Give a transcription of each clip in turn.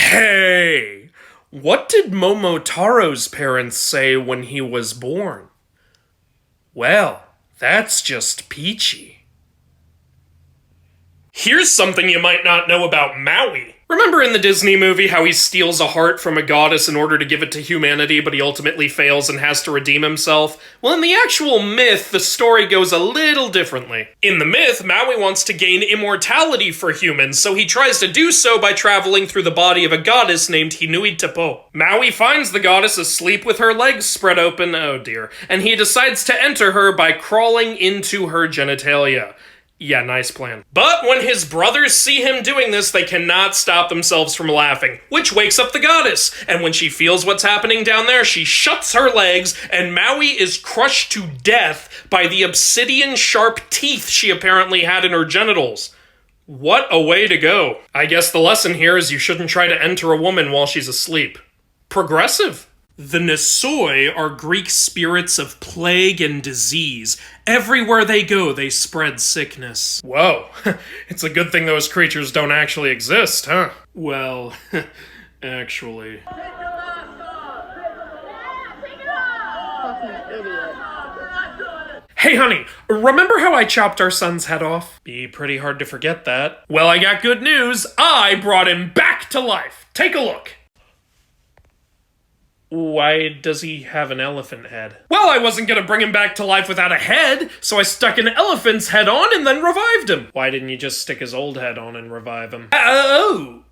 Hey! What did Momotaro's parents say when he was born? Well, that's just peachy. Here's something you might not know about Maui. Remember in the Disney movie how he steals a heart from a goddess in order to give it to humanity, but he ultimately fails and has to redeem himself? Well, in the actual myth, the story goes a little differently. In the myth, Maui wants to gain immortality for humans, so he tries to do so by traveling through the body of a goddess named Hinui Tepo. Maui finds the goddess asleep with her legs spread open, oh dear, and he decides to enter her by crawling into her genitalia. Yeah, nice plan. But when his brothers see him doing this, they cannot stop themselves from laughing, which wakes up the goddess. And when she feels what's happening down there, she shuts her legs, and Maui is crushed to death by the obsidian-sharp teeth she apparently had in her genitals. What a way to go. I guess the lesson here is you shouldn't try to enter a woman while she's asleep. Progressive. The Nisoi are Greek spirits of plague and disease. Everywhere they go, they spread sickness. Whoa, it's a good thing those creatures don't actually exist, huh? Well, actually. Hey honey, remember how I chopped our son's head off? Be pretty hard to forget that. Well, I got good news. I brought him back to life. Take a look. Why does he have an elephant head? Well, I wasn't gonna bring him back to life without a head, so I stuck an elephant's head on and then revived him. Why didn't you just stick his old head on and revive him? Well,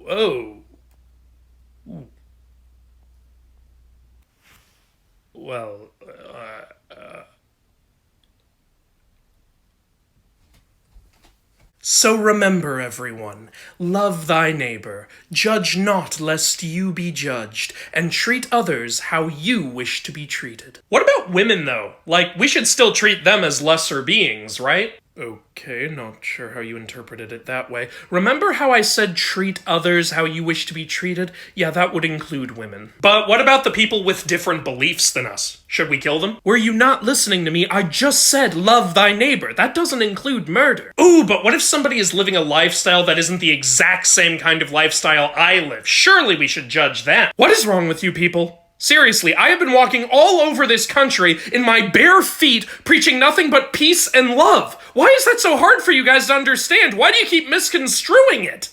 So remember, everyone, love thy neighbor, judge not lest you be judged, and treat others how you wish to be treated. What about women, though? Like, we should still treat them as lesser beings, right? Okay, not sure how you interpreted it that way. Remember how I said treat others how you wish to be treated? Yeah, that would include women. But what about the people with different beliefs than us? Should we kill them? Were you not listening to me? I just said love thy neighbor. That doesn't include murder. Ooh, but what if somebody is living a lifestyle that isn't the exact same kind of lifestyle I live? Surely we should judge that. What is wrong with you people? Seriously, I have been walking all over this country in my bare feet, preaching nothing but peace and love. Why is that so hard for you guys to understand? Why do you keep misconstruing it?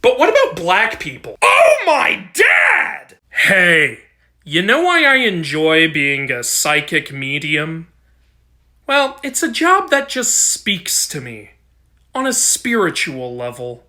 But what about black people? Oh my dad! Hey, you know why I enjoy being a psychic medium? Well, it's a job that just speaks to me, on a spiritual level.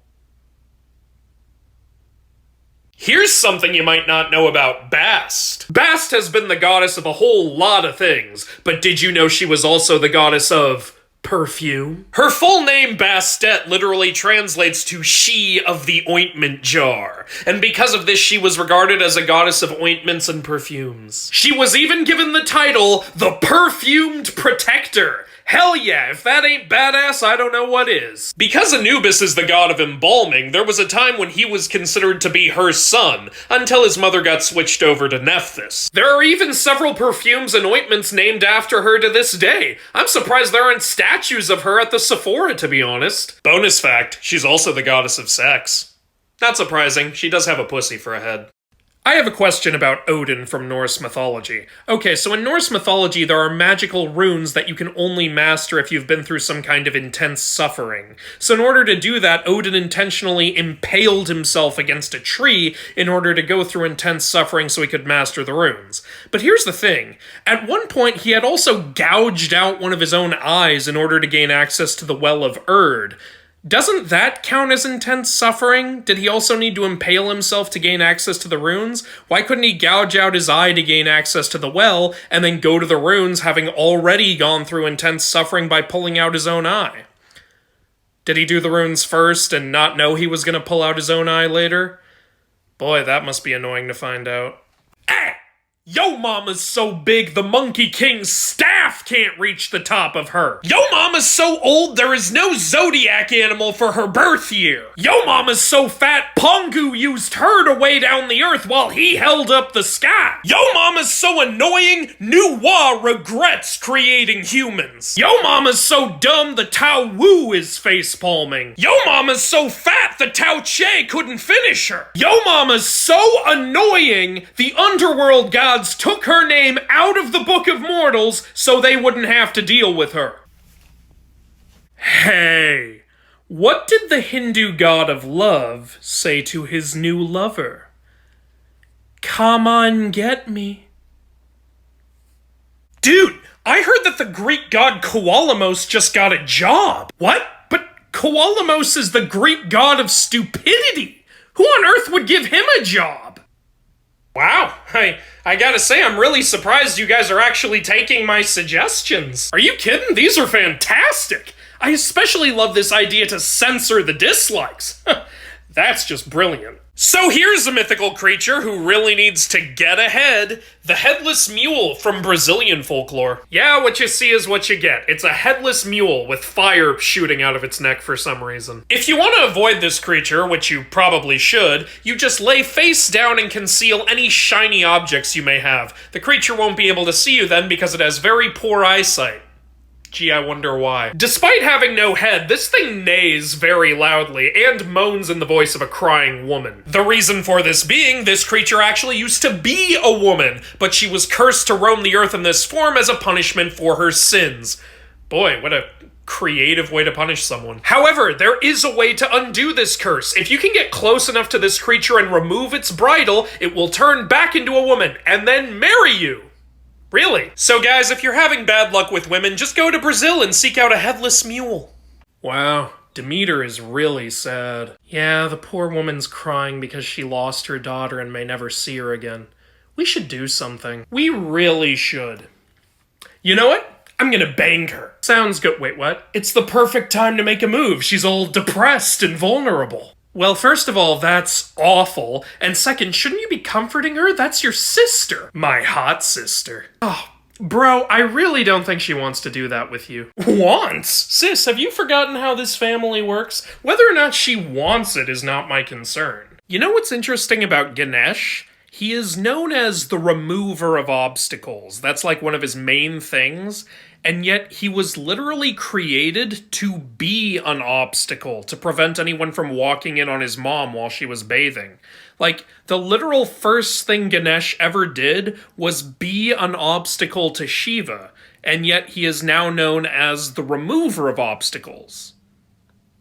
Here's something you might not know about Bast. Bast has been the goddess of a whole lot of things, but did you know she was also the goddess of perfume? Her full name, Bastet, literally translates to she of the ointment jar, and because of this she was regarded as a goddess of ointments and perfumes. She was even given the title, the Perfumed Protector. Hell yeah, if that ain't badass, I don't know what is. Because Anubis is the god of embalming, there was a time when he was considered to be her son, until his mother got switched over to Nephthys. There are even several perfumes and ointments named after her to this day. I'm surprised there aren't statues of her at the Sephora, to be honest. Bonus fact, she's also the goddess of sex. Not surprising, she does have a pussy for a head. I have a question about Odin from Norse mythology. Okay, so in Norse mythology, there are magical runes that you can only master if you've been through some kind of intense suffering. So in order to do that, Odin intentionally impaled himself against a tree in order to go through intense suffering so he could master the runes. But here's the thing. At one point, he had also gouged out one of his own eyes in order to gain access to the Well of Erd. Doesn't that count as intense suffering? Did he also need to impale himself to gain access to the runes? Why couldn't he gouge out his eye to gain access to the well, and then go to the runes having already gone through intense suffering by pulling out his own eye? Did he do the runes first and not know he was going to pull out his own eye later? Boy, that must be annoying to find out. Yo mama's so big the Monkey King's staff can't reach the top of her. Yo mama's so old there is no zodiac animal for her birth year. Yo mama's so fat Pongu used her to weigh down the earth while he held up the sky. Yo mama's so annoying Nuwa regrets creating humans. Yo mama's so dumb the Tao Wu is face palming. Yo mama's so fat the Tao Che couldn't finish her. Yo mama's so annoying the underworld gods took her name out of the Book of Mortals so they wouldn't have to deal with her. Hey, what did the Hindu god of love say to his new lover? Come on, get me. Dude, I heard that the Greek god Koalamos just got a job. What? But Koalamos is the Greek god of stupidity. Who on earth would give him a job? Wow, I gotta say, I'm really surprised you guys are actually taking my suggestions. Are you kidding? These are fantastic. I especially love this idea to censor the dislikes. That's just brilliant. So here's a mythical creature who really needs to get ahead. The Headless Mule from Brazilian folklore. Yeah, what you see is what you get. It's a headless mule with fire shooting out of its neck for some reason. If you want to avoid this creature, which you probably should, you just lay face down and conceal any shiny objects you may have. The creature won't be able to see you then because it has very poor eyesight. Gee, I wonder why. Despite having no head, this thing neighs very loudly and moans in the voice of a crying woman. The reason for this being, this creature actually used to be a woman, but she was cursed to roam the earth in this form as a punishment for her sins. Boy, what a creative way to punish someone. However, there is a way to undo this curse. If you can get close enough to this creature and remove its bridle, it will turn back into a woman and then marry you. Really? So guys, if you're having bad luck with women, just go to Brazil and seek out a headless mule. Wow, Demeter is really sad. Yeah, the poor woman's crying because she lost her daughter and may never see her again. We should do something. We really should. You know what? I'm gonna bang her. Sounds good. Wait, what? It's the perfect time to make a move. She's all depressed and vulnerable. Well, first of all, that's awful. And second, shouldn't you be comforting her? That's your sister. My hot sister. Oh, bro, I really don't think she wants to do that with you. Wants? Sis, have you forgotten how this family works? Whether or not she wants it is not my concern. You know what's interesting about Ganesh? He is known as the remover of obstacles. That's like one of his main things. And yet he was literally created to be an obstacle, to prevent anyone from walking in on his mom while she was bathing. Like, the literal first thing Ganesh ever did was be an obstacle to Shiva, and yet he is now known as the remover of obstacles.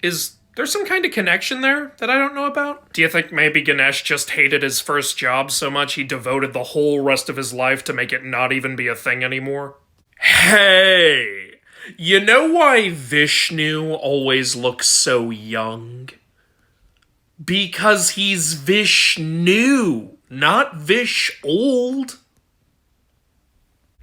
Is there some kind of connection there that I don't know about? Do you think maybe Ganesh just hated his first job so much he devoted the whole rest of his life to make it not even be a thing anymore? Hey, you know why Vishnu always looks so young? Because he's Vishnu, not Vish old.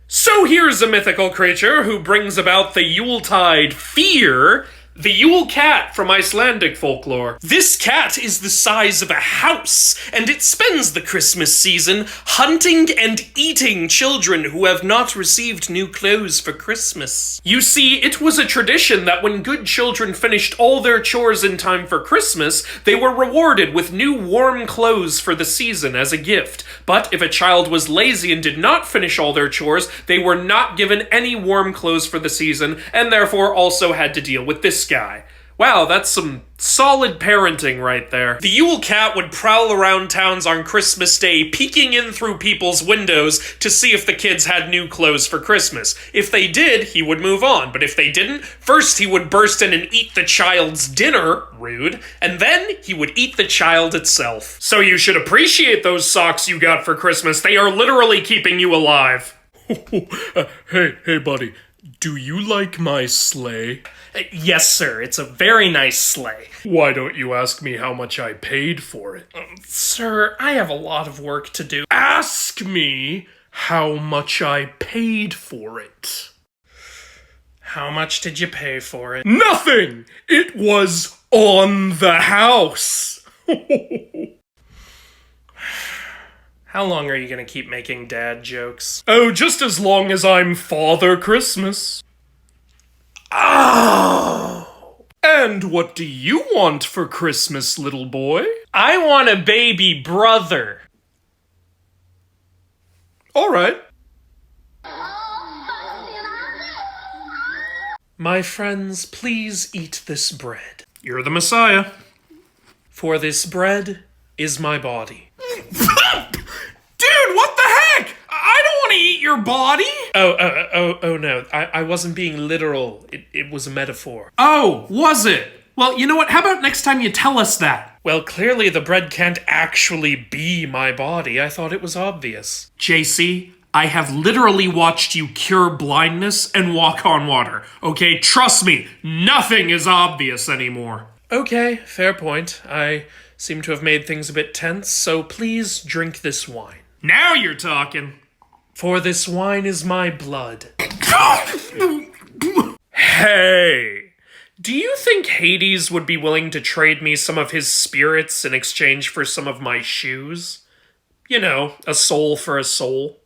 So here's a mythical creature who brings about the Yuletide fear. The Yule cat from Icelandic folklore. This cat is the size of a house, and it spends the Christmas season hunting and eating children who have not received new clothes for Christmas. You see, it was a tradition that when good children finished all their chores in time for Christmas, they were rewarded with new warm clothes for the season as a gift. But if a child was lazy and did not finish all their chores, they were not given any warm clothes for the season, and therefore also had to deal with this guy. Wow, that's some solid parenting right there. The Yule cat would prowl around towns on Christmas Day, peeking in through people's windows to see if the kids had new clothes for Christmas. If they did, he would move on, but if they didn't, first he would burst in and eat the child's dinner, rude, and then he would eat the child itself. So you should appreciate those socks you got for Christmas. They are literally keeping you alive. Hey buddy, do you like my sleigh? Yes, sir. It's a very nice sleigh. Why don't you ask me how much I paid for it? Sir, I have a lot of work to do. Ask me how much I paid for it. How much did you pay for it? Nothing! It was on the house. How long are you gonna keep making dad jokes? Oh, just as long as I'm Father Christmas. Oh! And what do you want for Christmas, little boy? I want a baby brother. All right. My friends, please eat this bread. You're the Messiah. For this bread is my body. Dude, what the heck? I don't want to eat your body. Oh no. I wasn't being literal. It was a metaphor. Oh, was it? Well, you know what? How about next time you tell us that? Well, clearly the bread can't actually be my body. I thought it was obvious. JC, I have literally watched you cure blindness and walk on water. Okay, trust me, nothing is obvious anymore. Okay, fair point. I seem to have made things a bit tense, so please drink this wine. Now you're talking. For this wine is my blood. Hey, do you think Hades would be willing to trade me some of his spirits in exchange for some of my shoes? You know, a soul for a soul.